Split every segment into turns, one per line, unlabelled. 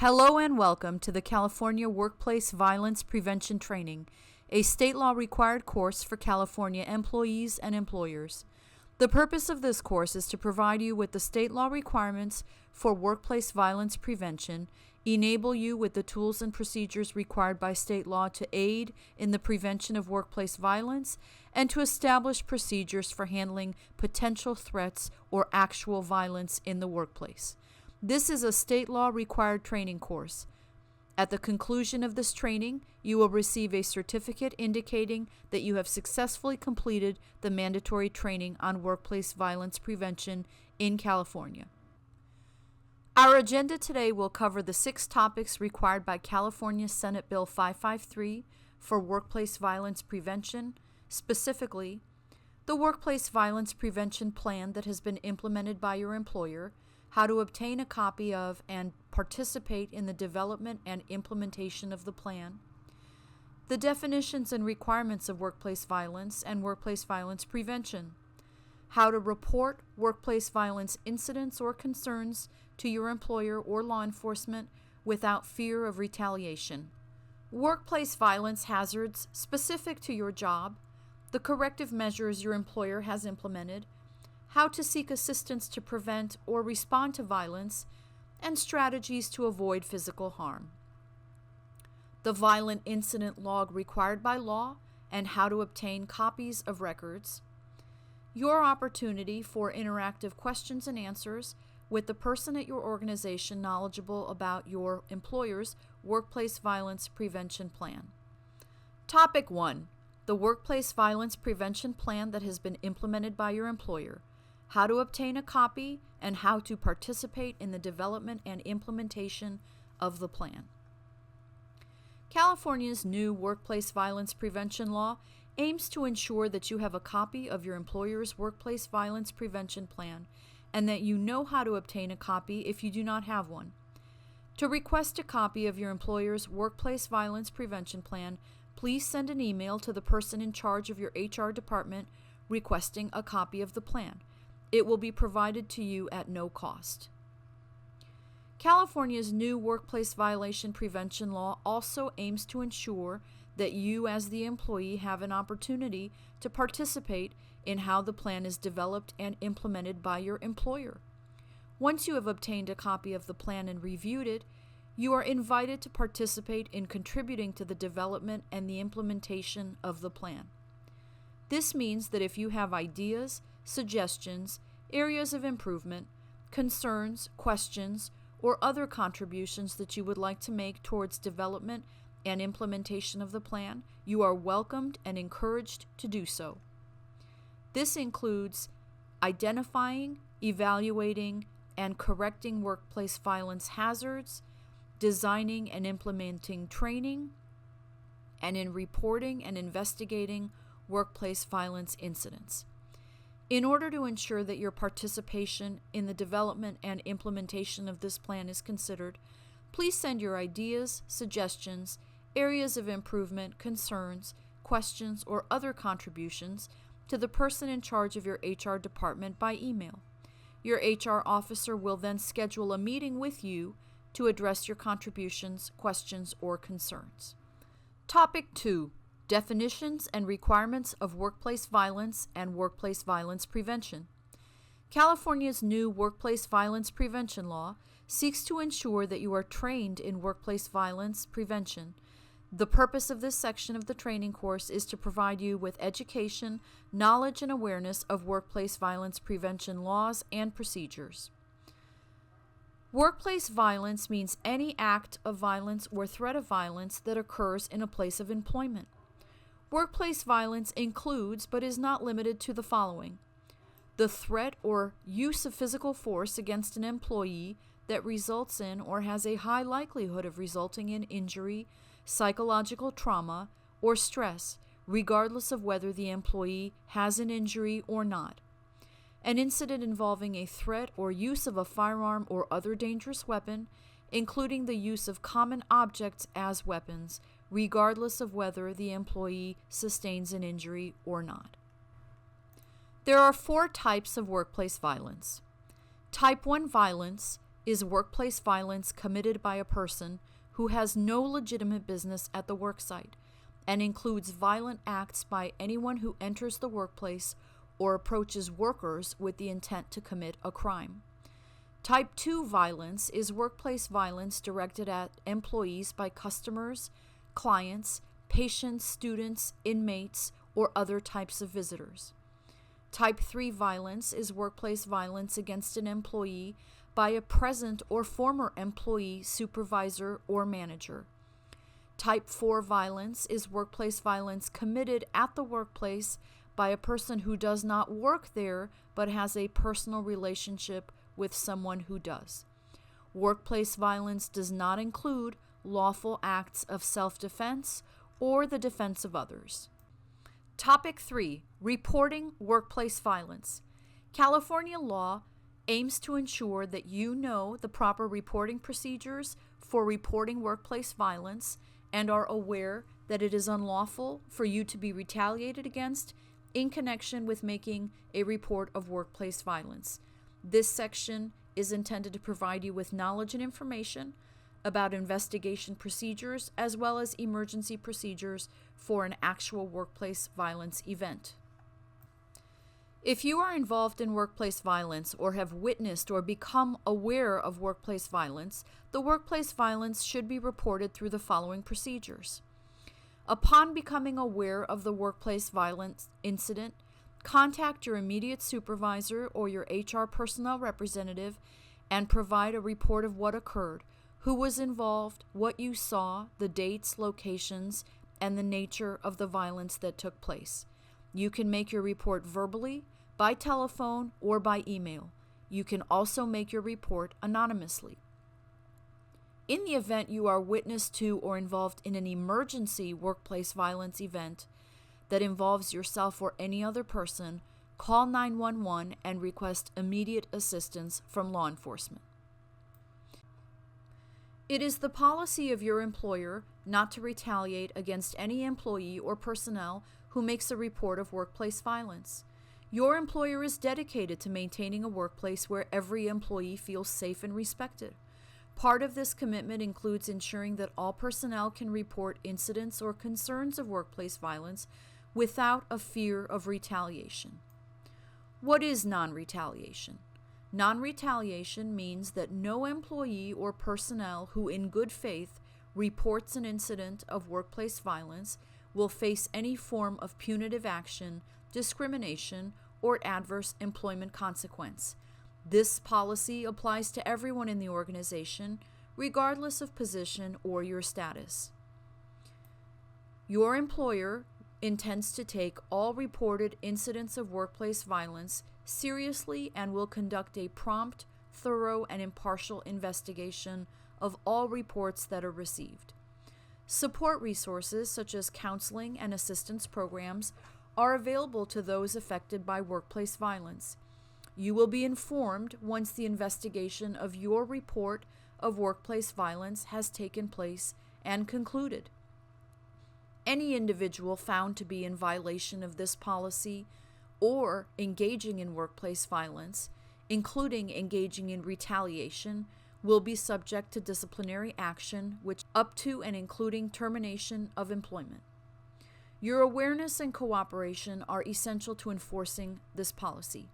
Hello and welcome to the California Workplace Violence Prevention Training, a state law required course for California employees and employers. The purpose of this course is to provide you with the state law requirements for workplace violence prevention, enable you with the tools and procedures required by state law to aid in the prevention of workplace violence, and to establish procedures for handling potential threats or actual violence in the workplace. This is a state law required training course. At the conclusion of this training, you will receive a certificate indicating that you have successfully completed the mandatory training on workplace violence prevention in California. Our agenda today will cover the 6 topics required by California Senate Bill 553 for workplace violence prevention, specifically the Workplace Violence Prevention Plan that has been implemented by your employer, how to obtain a copy of and participate in the development and implementation of the plan, the definitions and requirements of workplace violence and workplace violence prevention, how to report workplace violence incidents or concerns to your employer or law enforcement without fear of retaliation, workplace violence hazards specific to your job, the corrective measures your employer has implemented, how to seek assistance to prevent or respond to violence, and strategies to avoid physical harm. The violent incident log required by law and how to obtain copies of records. Your opportunity for interactive questions and answers with the person at your organization knowledgeable about your employer's workplace violence prevention plan. Topic 1. The Workplace Violence Prevention Plan that has been implemented by your employer. How to obtain a copy, and how to participate in the development and implementation of the plan. California's new workplace violence prevention law aims to ensure that you have a copy of your employer's workplace violence prevention plan and that you know how to obtain a copy if you do not have one. To request a copy of your employer's workplace violence prevention plan, please send an email to the person in charge of your HR department requesting a copy of the plan. It will be provided to you at no cost. California's new workplace violation prevention law also aims to ensure that you as the employee have an opportunity to participate in how the plan is developed and implemented by your employer. Once you have obtained a copy of the plan and reviewed it, you are invited to participate in contributing to the development and the implementation of the plan. This means that if you have ideas, suggestions, areas of improvement, concerns, questions, or other contributions that you would like to make towards development and implementation of the plan, you are welcomed and encouraged to do so. This includes identifying, evaluating, and correcting workplace violence hazards, designing and implementing training, and in reporting and investigating workplace violence incidents. In order to ensure that your participation in the development and implementation of this plan is considered, please send your ideas, suggestions, areas of improvement, concerns, questions, or other contributions to the person in charge of your HR department by email. Your HR officer will then schedule a meeting with you to address your contributions, questions, or concerns. Topic 2. Definitions and requirements of workplace violence and workplace violence prevention. California's new workplace violence prevention law seeks to ensure that you are trained in workplace violence prevention. The purpose of this section of the training course is to provide you with education, knowledge, and awareness of workplace violence prevention laws and procedures. Workplace violence means any act of violence or threat of violence that occurs in a place of employment. Workplace violence includes, but is not limited to, the following: the threat or use of physical force against an employee that results in or has a high likelihood of resulting in injury, psychological trauma, or stress, regardless of whether the employee has an injury or not. An incident involving a threat or use of a firearm or other dangerous weapon, including the use of common objects as weapons, regardless of whether the employee sustains an injury or not. There are 4 types of workplace violence. Type 1 violence is workplace violence committed by a person who has no legitimate business at the worksite and includes violent acts by anyone who enters the workplace or approaches workers with the intent to commit a crime. Type 2 violence is workplace violence directed at employees by customers, clients, patients, students, inmates, or other types of visitors. Type 3 violence is workplace violence against an employee by a present or former employee, supervisor, or manager. Type 4 violence is workplace violence committed at the workplace by a person who does not work there but has a personal relationship with someone who does. Workplace violence does not include lawful acts of self-defense or the defense of others. Topic 3. Reporting workplace violence. California law aims to ensure that you know the proper reporting procedures for reporting workplace violence and are aware that it is unlawful for you to be retaliated against in connection with making a report of workplace violence. This section is intended to provide you with knowledge and information about investigation procedures as well as emergency procedures for an actual workplace violence event. If you are involved in workplace violence or have witnessed or become aware of workplace violence, the workplace violence should be reported through the following procedures. Upon becoming aware of the workplace violence incident, contact your immediate supervisor or your HR personnel representative and provide a report of what occurred, who was involved, what you saw, the dates, locations, and the nature of the violence that took place. You can make your report verbally, by telephone, or by email. You can also make your report anonymously. In the event you are witness to or involved in an emergency workplace violence event that involves yourself or any other person, call 911 and request immediate assistance from law enforcement. It is the policy of your employer not to retaliate against any employee or personnel who makes a report of workplace violence. Your employer is dedicated to maintaining a workplace where every employee feels safe and respected. Part of this commitment includes ensuring that all personnel can report incidents or concerns of workplace violence without a fear of retaliation. What is non-retaliation? Non-retaliation means that no employee or personnel who in good faith reports an incident of workplace violence will face any form of punitive action, discrimination, or adverse employment consequence. This policy applies to everyone in the organization, regardless of position or your status. Your employer intends to take all reported incidents of workplace violence seriously and will conduct a prompt, thorough, and impartial investigation of all reports that are received. Support resources such as counseling and assistance programs are available to those affected by workplace violence. You will be informed once the investigation of your report of workplace violence has taken place and concluded. Any individual found to be in violation of this policy or engaging in workplace violence, including engaging in retaliation, will be subject to disciplinary action, which up to and including termination of employment. Your awareness and cooperation are essential to enforcing this policy.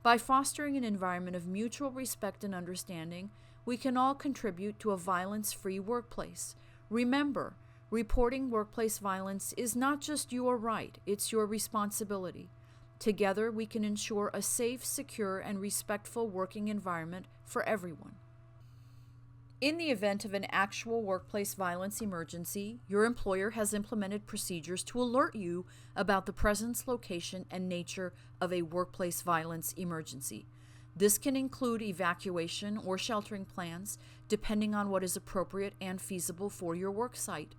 By fostering an environment of mutual respect and understanding, we can all contribute to a violence-free workplace. Remember, reporting workplace violence is not just your right, it's your responsibility. Together, we can ensure a safe, secure, and respectful working environment for everyone. In the event of an actual workplace violence emergency, your employer has implemented procedures to alert you about the presence, location, and nature of a workplace violence emergency. This can include evacuation or sheltering plans, depending on what is appropriate and feasible for your work site.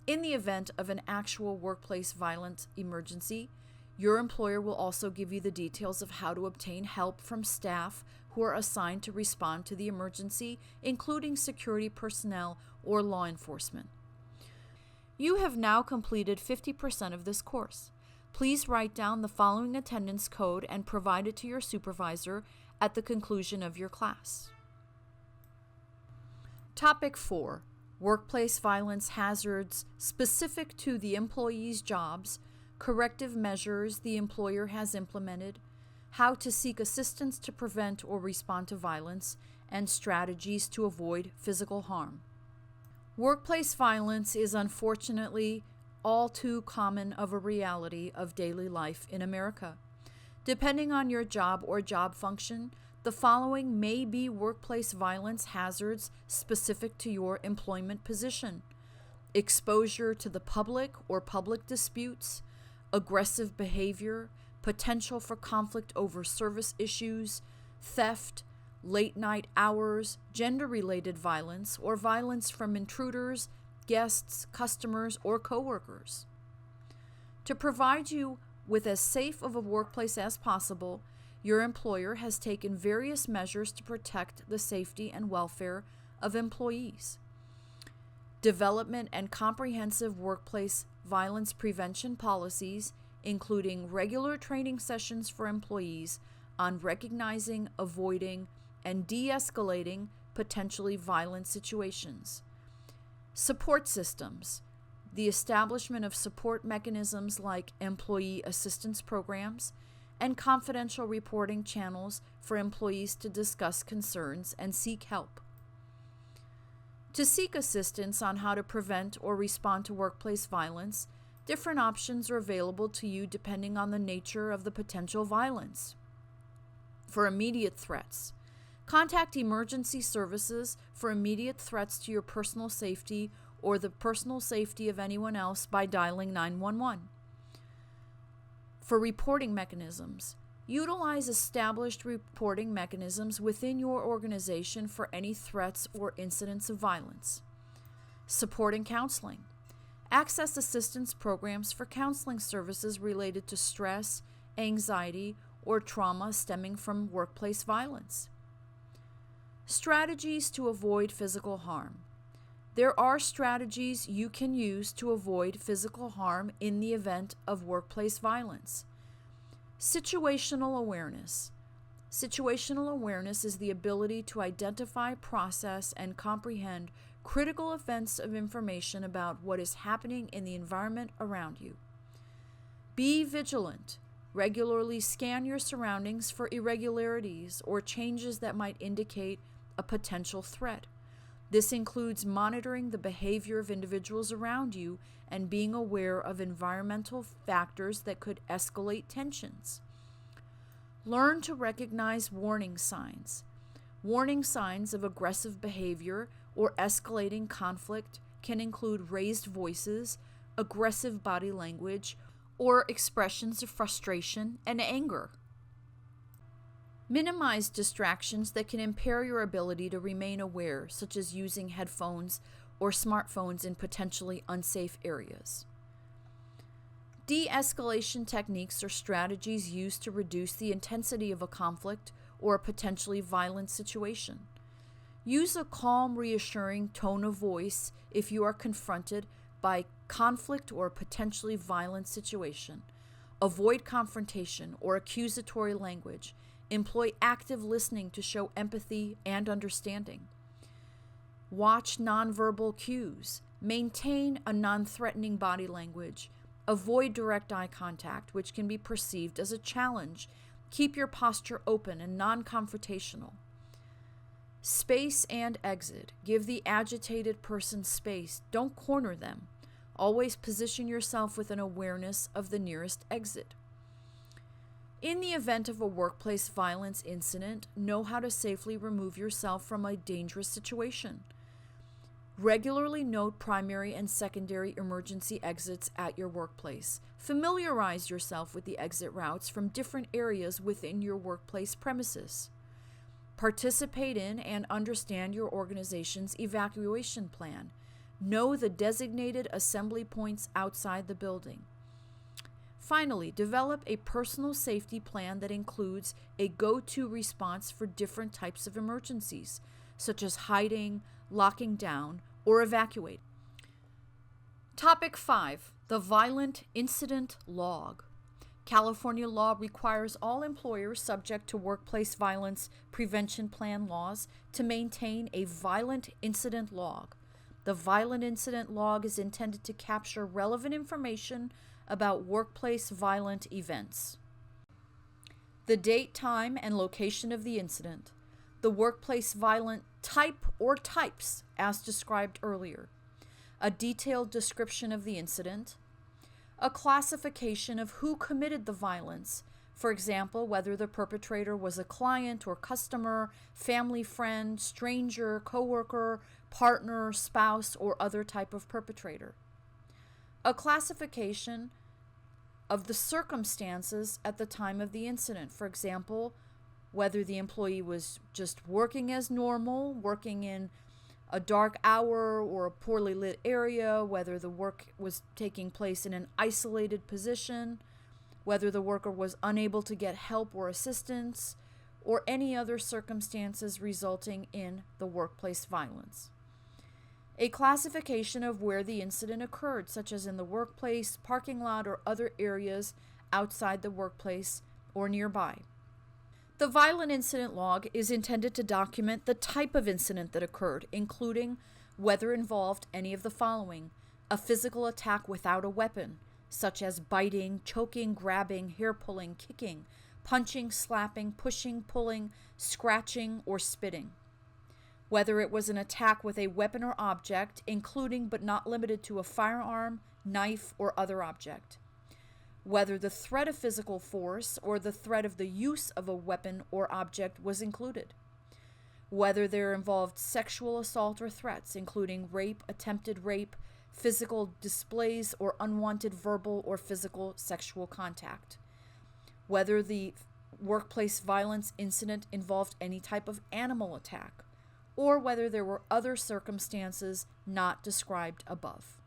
In the event of an actual workplace violence emergency, your employer will also give you the details of how to obtain help from staff who are assigned to respond to the emergency, including security personnel or law enforcement. You have now completed 50% of this course. Please write down the following attendance code and provide it to your supervisor at the conclusion of your class. Topic 4. Workplace violence hazards specific to the employee's jobs, corrective measures the employer has implemented, how to seek assistance to prevent or respond to violence, and strategies to avoid physical harm. Workplace violence is unfortunately all too common of a reality of daily life in America. Depending on your job or job function, the following may be workplace violence hazards specific to your employment position: exposure to the public or public disputes, aggressive behavior, potential for conflict over service issues, theft, late night hours, gender-related violence, or violence from intruders, guests, customers, or coworkers. To provide you with as safe of a workplace as possible, your employer has taken various measures to protect the safety and welfare of employees. Development and comprehensive workplace violence prevention policies, including regular training sessions for employees on recognizing, avoiding, and de-escalating potentially violent situations. Support systems, the establishment of support mechanisms like employee assistance programs, and confidential reporting channels for employees to discuss concerns and seek help. To seek assistance on how to prevent or respond to workplace violence, different options are available to you depending on the nature of the potential violence. For immediate threats, contact emergency services for immediate threats to your personal safety or the personal safety of anyone else by dialing 911. For reporting mechanisms, utilize established reporting mechanisms within your organization for any threats or incidents of violence. Support and counseling. Access assistance programs for counseling services related to stress, anxiety, or trauma stemming from workplace violence. Strategies to avoid physical harm. There are strategies you can use to avoid physical harm in the event of workplace violence. Situational awareness. Situational awareness is the ability to identify, process, and comprehend critical events of information about what is happening in the environment around you. Be vigilant. Regularly scan your surroundings for irregularities or changes that might indicate a potential threat. This includes monitoring the behavior of individuals around you and being aware of environmental factors that could escalate tensions. Learn to recognize warning signs. Warning signs of aggressive behavior or escalating conflict can include raised voices, aggressive body language, or expressions of frustration and anger. Minimize distractions that can impair your ability to remain aware, such as using headphones or smartphones in potentially unsafe areas. De-escalation techniques are strategies used to reduce the intensity of a conflict or a potentially violent situation. Use a calm, reassuring tone of voice if you are confronted by conflict or a potentially violent situation. Avoid confrontation or accusatory language. Employ active listening to show empathy and understanding. Watch nonverbal cues. Maintain a non-threatening body language. Avoid direct eye contact, which can be perceived as a challenge. Keep your posture open and non-confrontational. Space and exit. Give the agitated person space. Don't corner them. Always position yourself with an awareness of the nearest exit. In the event of a workplace violence incident, know how to safely remove yourself from a dangerous situation. Regularly note primary and secondary emergency exits at your workplace. Familiarize yourself with the exit routes from different areas within your workplace premises. Participate in and understand your organization's evacuation plan. Know the designated assembly points outside the building. Finally, develop a personal safety plan that includes a go-to response for different types of emergencies, such as hiding, locking down, or evacuating. Topic 5. The Violent Incident Log. California law requires all employers subject to workplace violence prevention plan laws to maintain a violent incident log. The violent incident log is intended to capture relevant information about workplace violent events. The date, time, and location of the incident. The workplace violent type or types, as described earlier. A detailed description of the incident. A classification of who committed the violence. For example, whether the perpetrator was a client or customer, family friend, stranger, coworker, partner, spouse, or other type of perpetrator. A classification of the circumstances at the time of the incident. For example, whether the employee was just working as normal, working in a dark hour or a poorly lit area, whether the work was taking place in an isolated position, whether the worker was unable to get help or assistance, or any other circumstances resulting in the workplace violence. A classification of where the incident occurred, such as in the workplace, parking lot, or other areas outside the workplace or nearby. The violent incident log is intended to document the type of incident that occurred, including whether involved any of the following: a physical attack without a weapon, such as biting, choking, grabbing, hair pulling, kicking, punching, slapping, pushing, pulling, scratching, or spitting. Whether it was an attack with a weapon or object, including but not limited to a firearm, knife, or other object. Whether the threat of physical force or the threat of the use of a weapon or object was included. Whether there involved sexual assault or threats, including rape, attempted rape, physical displays, or unwanted verbal or physical sexual contact. Whether the workplace violence incident involved any type of animal attack, or whether there were other circumstances not described above.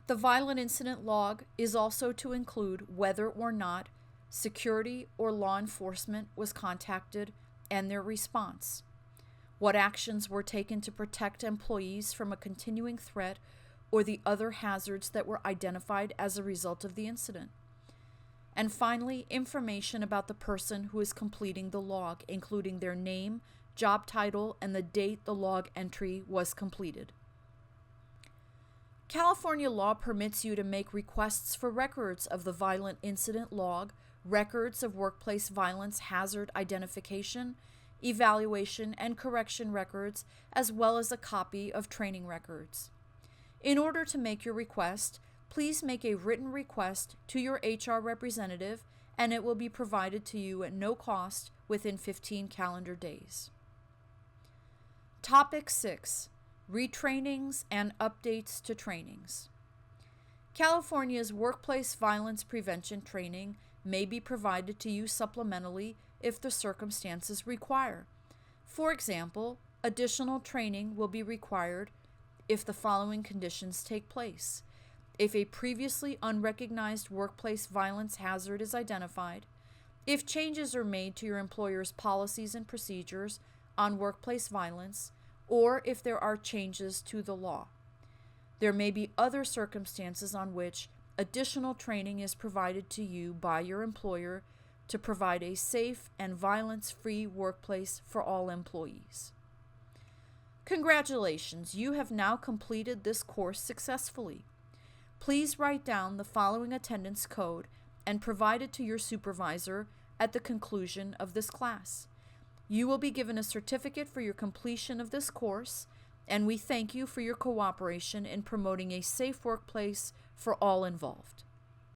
The violent incident log is also to include whether or not security or law enforcement was contacted and their response, what actions were taken to protect employees from a continuing threat or the other hazards that were identified as a result of the incident, and finally, information about the person who is completing the log, including their name, job title, and the date the log entry was completed. California law permits you to make requests for records of the violent incident log, records of workplace violence hazard identification, evaluation, and correction records, as well as a copy of training records. In order to make your request, please make a written request to your HR representative, and it will be provided to you at no cost within 15 calendar days. Topic 6. Retrainings and updates to trainings. California's workplace violence prevention training may be provided to you supplementally if the circumstances require. For example, additional training will be required if the following conditions take place: if a previously unrecognized workplace violence hazard is identified, if changes are made to your employer's policies and procedures on workplace violence, or if there are changes to the law. There may be other circumstances on which additional training is provided to you by your employer to provide a safe and violence-free workplace for all employees. Congratulations, you have now completed this course successfully. Please write down the following attendance code and provide it to your supervisor at the conclusion of this class. You will be given a certificate for your completion of this course, and we thank you for your cooperation in promoting a safe workplace for all involved.